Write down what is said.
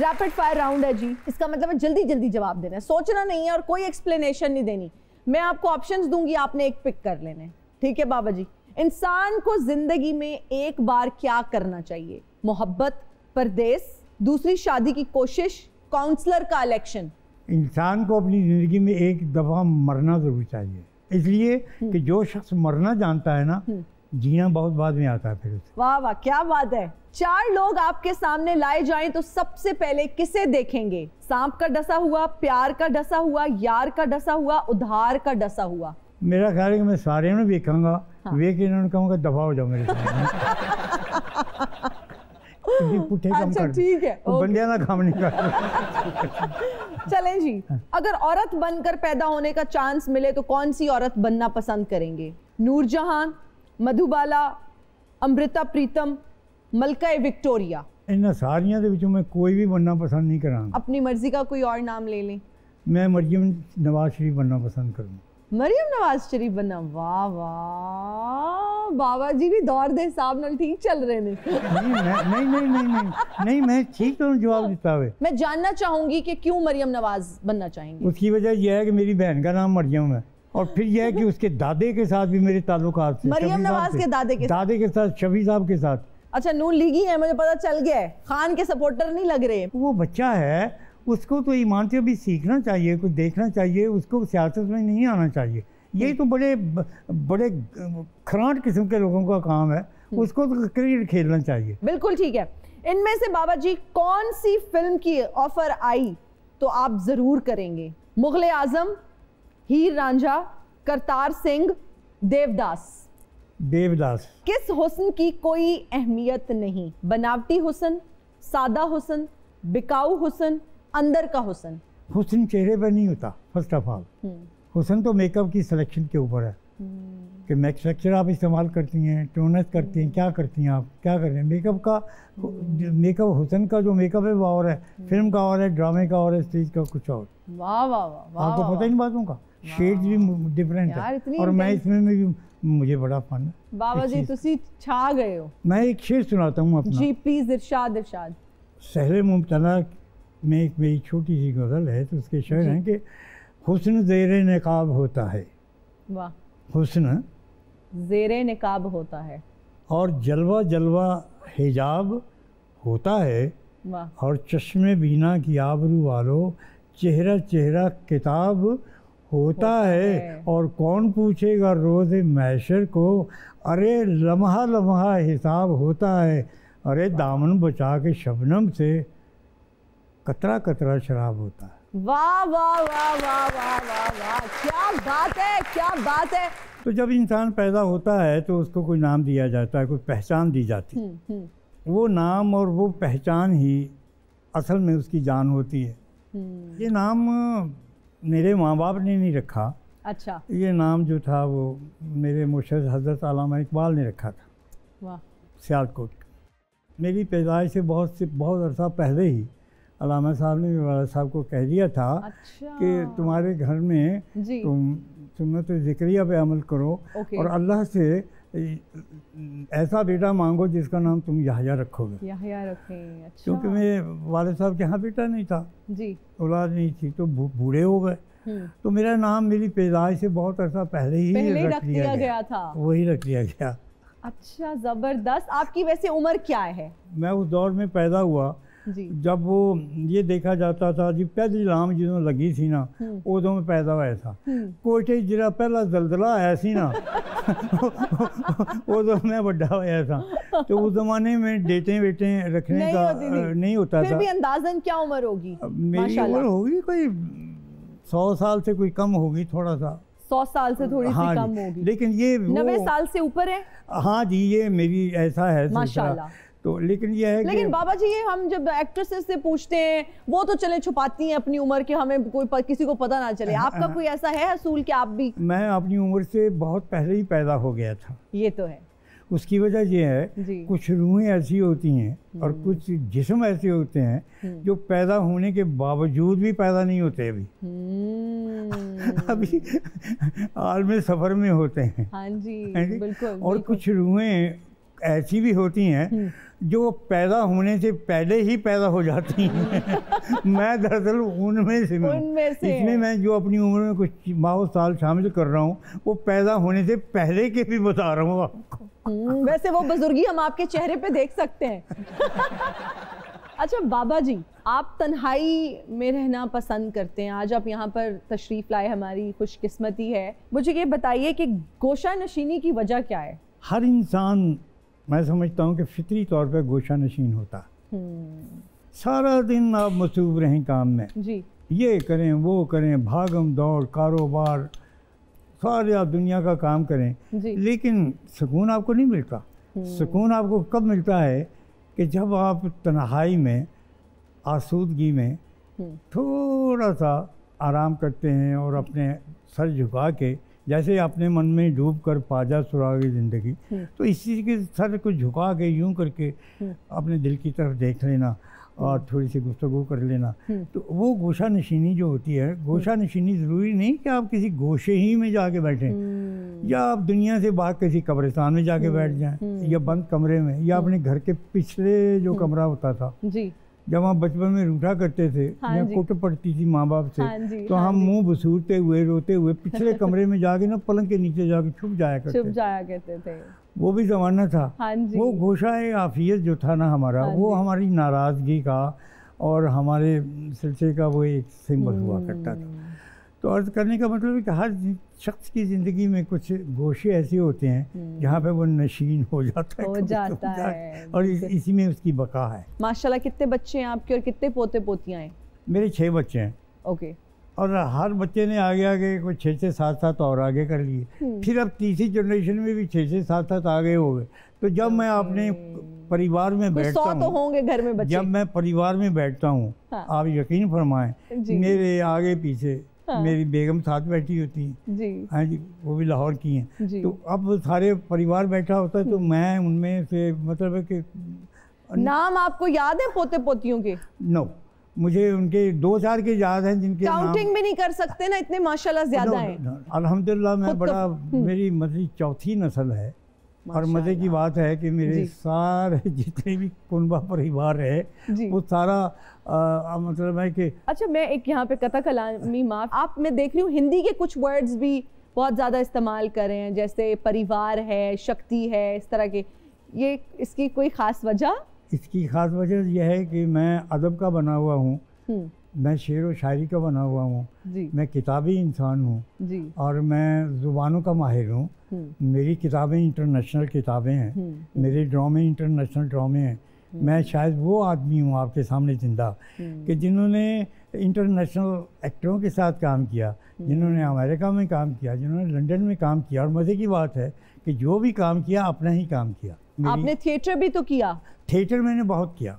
Rapid fire round है जी। इसका मतलब है जल्दी जल्दी जवाब देना है, सोचना नहीं है और कोई एक्सप्लेनेशन नहीं देनी। मैं आपको ऑप्शंस दूंगी, आपने एक पिक कर लेने, ठीक है बाबा जी। इंसान को जिंदगी में एक बार क्या करना चाहिए? मोहब्बत, परदेस, दूसरी शादी की कोशिश, काउंसलर का इलेक्शन। इंसान को अपनी ज़िंदगी में एक दफ़ा मरना ज़रूर चाहिए, इसलिए कि जो शख्स मरना जानता है ना, जीना बहुत बाद में आता है फिर उसे। वाह वाह, क्या बात है। 4 लोग आपके सामने लाए जाएं तो सबसे पहले किसे देखेंगे? सांप का डसा हुआ, प्यार का डसा हुआ, यार का डसा हुआ, उधार का डसा हुआ। मेरा ख्याल है कि मैं सारे में देखूंगा। हाँ। वे के इन्होंने कहूँगा दफा हो जाओ मेरे सामने। अच्छा ठीक है, बंदिया ना काम नहीं कर। चलें जी, अगर औरत बनकर पैदा होने का चांस मिले तो कौन सी औरत बनना पसंद करेंगे? नूरजहां, मधुबाला, अमृता प्रीतम, मलका विक्टोरिया। इन सारियां दे विचों मैं कोई भी बनना पसंद नहीं करांगा। अपनी मर्जी का कोई और नाम ले लें। मैं मरियम नवाज शरीफ बनना पसंद करूँगा। मरियम नवाज शरीफ बनना, वाह वाह, बाबा जी भी दौर दे हिसाब नाल ठीक चल रहे ने। नहीं मैं ठीक तो जवाब देता हुए। मैं जानना चाहूंगी कि क्यों मरियम नवाज बनना चाहेंगे? उसकी वजह यह है कि मेरी बहन का नाम मरियम है, और फिर यह है कि उसके दादे के साथ भी मेरे ताल्लुकात थे। मरियम नवाज के दादे के साथ, शफी साहब के साथ। अच्छा, नून लीगी है, मुझे पता चल गया है। खान के सपोर्टर नहीं लग रहे। वो बच्चा है, उसको तो ईमान से अभी सीखना चाहिए, कुछ देखना चाहिए, उसको सियासत में नहीं आना चाहिए। यही तो बड़े खराट किस्म के लोगों का काम है, उसको तो क्रिकेट खेलना चाहिए। बिल्कुल ठीक है। इनमें से बाबा जी कौन सी फिल्म की ऑफर आई तो आप जरूर करेंगे? मुगले आजम, हीर रांझा, करतार सिंह, देवदास। देवदास। किस हुस्न की कोई अहमियत नहीं? बनावटी हुस्न, सादा हुस्न, बिकाऊ हुस्न, अंदर का हुस्न। हुस्न चेहरे पर नहीं होता, फर्स्ट ऑफ ऑल। हुस्न तो मेकअप की सिलेक्शन के ऊपर है कि मैक्सचर आप इस्तेमाल करती हैं, टोनस करती हैं, क्या करती हैं, आप क्या कर रहे हैं। मेकअप हुस्न का जो मेकअप है वो और है, फिल्म का और है, ड्रामे का और है, स्टेज का कुछ और। वाह वाह वाह, आपको पता ही नहीं बातों का, शेड्स भी डिफरेंट है, और मैं इसमें भी मुझे बड़ा फन है। बाबा जी तुसी छा गए हो। मैं एक शेर सुनाता हूँ अपना। जी प्लीज, इरशाद इरशाद। सहरे मुमतला में एक मेरी छोटी सी गज़ल है, तो उसके शेर हैं कि हुस्न ज़ेरे निकाब होता है। वाह। हुस्न ज़ेरे निकाब होता है, और जलवा जलवा हिजाब होता है। वाह। और चश्मे बीना की आबरू वालों चेहरा चेहरा किताब होता है। और कौन पूछेगा रोज़ महशर को, अरे लम्हा लम्हा हिसाब होता है। अरे दामन बचा के शबनम से कतरा कतरा शराब होता है। वाह वाह वाह वाह वाह वाह वाह, क्या बात है, क्या बात है। तो जब इंसान पैदा होता है तो उसको कोई नाम दिया जाता है, कोई पहचान दी जाती है। वो नाम और वो पहचान ही असल में उसकी जान होती है। ये नाम मेरे माँ बाप ने नहीं रखा। अच्छा। ये नाम जो था वो मेरे मुर्शिद हज़रत अल्लामा इकबाल ने रखा था। वाह। सियालकोट। मेरी पैदाइश से बहुत अरसा पहले ही अल्लामा साहब ने मेरे वाला साहब को कह दिया था। अच्छा। कि तुम्हारे घर में तुम सुन्नत ज़िक्रिया पे अमल करो, और अल्लाह से ऐसा बेटा मांगो जिसका नाम तुम याहया रखोगे। याहया रखें। अच्छा। क्योंकि मेरे वाले साहब के यहाँ बेटा नहीं था जी, औलाद नहीं थी, तो बूढ़े हो गए। तो मेरा नाम मेरी पैदाइश से बहुत अरसा पहले ही रख दिया गया था। वही रख दिया गया। अच्छा, ज़बरदस्त। आपकी वैसे उम्र क्या है? मैं उस दौर में पैदा हुआ जी, जब वो ये देखा जाता था जी पहली लाम जो लगी थी ना, उदों में पैदा हुआ था। कोटे जरा पहला जलजला आया सी ना, उदों में बड़ा होया था। तो उस जमाने में डेटे वेटे रखने का नहीं होता था। फिर भी अंदाजन क्या उम्र होगी? मेरी उम्र होगी कोई 100 साल से कोई कम होगी, थोड़ा सा 100 साल से थोड़ी सी कम होगी। लेकिन ये 90 साल से ऊपर है। हाँ जी, ये मेरी ऐसा है माशाल्लाह। तो लेकिन ये है लेकिन बाबा जी, ये हम जब एक्ट्रेसेस से पूछते हैं वो तो चले छुपाती हैं अपनी उम्र के, हमें कोई किसी को पता ना चले। आपका कोई ऐसा है असूल कि आप भी? मैं अपनी उम्र से बहुत पहले ही पैदा हो गया था। ये तो है। उसकी वजह ये है कुछ रूहें ऐसी होती हैं और कुछ जिस्म ऐसे होते हैं जो पैदा होने के बावजूद भी पैदा नहीं होते अभी आलम सफ़र में होते हैं। हाँ जी, बिल्कुल। और कुछ रूहें ऐसी भी होती हैं जो पैदा होने से पहले ही पैदा हो जाती हैं। मैं दरअसल उनमें से इसमें मैं जो अपनी उम्र में कुछ माह साल शामिल कर रहा हूँ वो पैदा होने से पहले के भी बता रहा हूँ आपको। वैसे वो बुजुर्गी हम आपके चेहरे पे देख सकते हैं। अच्छा बाबा जी, आप तन्हाई में रहना पसंद करते हैं, आज आप यहाँ पर तशरीफ लाए, हमारी खुशकिस्मती है। मुझे ये बताइए कि गोशा नशीनी की वजह क्या है? हर इंसान, मैं समझता हूँ कि फितरी तौर पर गोशा नशीन होता। सारा दिन आप मसरूफ रहें काम में जी, ये करें वो करें, भागम दौड़, कारोबार, सारे आप दुनिया का काम करें जी। लेकिन सुकून आपको नहीं मिलता। सुकून आपको कब मिलता है कि जब आप तन्हाई में, आसूदगी में थोड़ा सा आराम करते हैं और अपने सर झुका के, जैसे अपने मन में डूब कर पाजा सुरागे ज़िंदगी, तो इसी के सर को झुका के यूं करके अपने दिल की तरफ देख लेना और थोड़ी सी गुफ्तगू कर लेना, तो वो गोशा नशीनी जो होती है। गोशा नशीनी ज़रूरी नहीं कि आप किसी गोशे ही में जाके बैठें, या आप दुनिया से बाहर किसी कब्रिस्तान में जाके बैठ जाएं, या बंद कमरे में, या अपने घर के पिछले जो कमरा होता था जी, जब हम बचपन में रूठा करते थे या कुट पड़ती थी माँ बाप से, तो हम मुंह बसूरते हुए रोते हुए पिछले कमरे में जाके ना पलंग के नीचे जाके छुप जाया करते थे। वो भी ज़माना था। वो गोशाए आफियत जो था ना हमारा, वो हमारी नाराज़गी का और हमारे सिलसिले का वो एक सिंबल हुआ करता था। तो अर्ज़ करने का मतलब है कि हर शख्स की ज़िंदगी में कुछ गोशे ऐसे होते हैं जहाँ पे वो नशीन हो जाता है और इसी में उसकी बका है। माशाल्लाह, कितने बच्चे हैं आपके और कितने पोते पोतियाँ हैं? मेरे 6 बच्चे हैं। ओके। और हर बच्चे ने आगे आगे कोई 6 से 7 और आगे कर लिए। फिर अब तीसरी जनरेशन में भी 6 से 7 आगे हो गए। तो जब मैं अपने परिवार में बैठता हूँ, तो होंगे घर में बच्चे। जब मैं परिवार में बैठता हूँ, आप यकीन फरमाएं, मेरे आगे पीछे मेरी बेगम साथ बैठी होती है जी, हाँ जी, वो भी लाहौर की हैं। तो अब सारे परिवार बैठा होता है, तो मैं उनमें से मतलब है कि नाम आपको याद है पोते पोतियों के? नो, मुझे उनके 2-4 के याद हैं जिनके काउंटिंग भी नहीं कर सकते ना, इतने माशाल्लाह ज्यादा हैं। अल्हम्दुलिल्लाह मैं बड़ा, मेरी मेरी चौथी नस्ल है। और मज़े की बात है कि मेरे सारे जितने भी कुनबा परिवार है वो सारा मतलब है कि। अच्छा, मैं एक यहाँ पे कथा कलामी माफ, आप मैं देख रही हूँ हिंदी के कुछ वर्ड्स भी बहुत ज़्यादा इस्तेमाल कर रहे हैं, जैसे परिवार है, शक्ति है, इस तरह के। ये इसकी कोई ख़ास वजह? इसकी ख़ास वजह यह है कि मैं अदब का बना हुआ हूँ, मैं शेर व शायरी का बना हुआ हूँ, मैं किताबी इंसान हूँ और मैं ज़ुबानों का माहिर हूँ। मेरी किताबें इंटरनेशनल किताबें हैं, मेरे ड्रामे इंटरनेशनल ड्रामे हैं। मैं शायद वो आदमी हूँ आपके सामने जिंदा कि जिन्होंने इंटरनेशनल एक्टरों के साथ काम किया, जिन्होंने अमेरिका में काम किया, जिन्होंने लंदन में काम किया। और मज़े की बात है कि जो भी काम किया अपना ही काम किया। आपने थिएटर भी तो किया? थिएटर मैंने बहुत किया।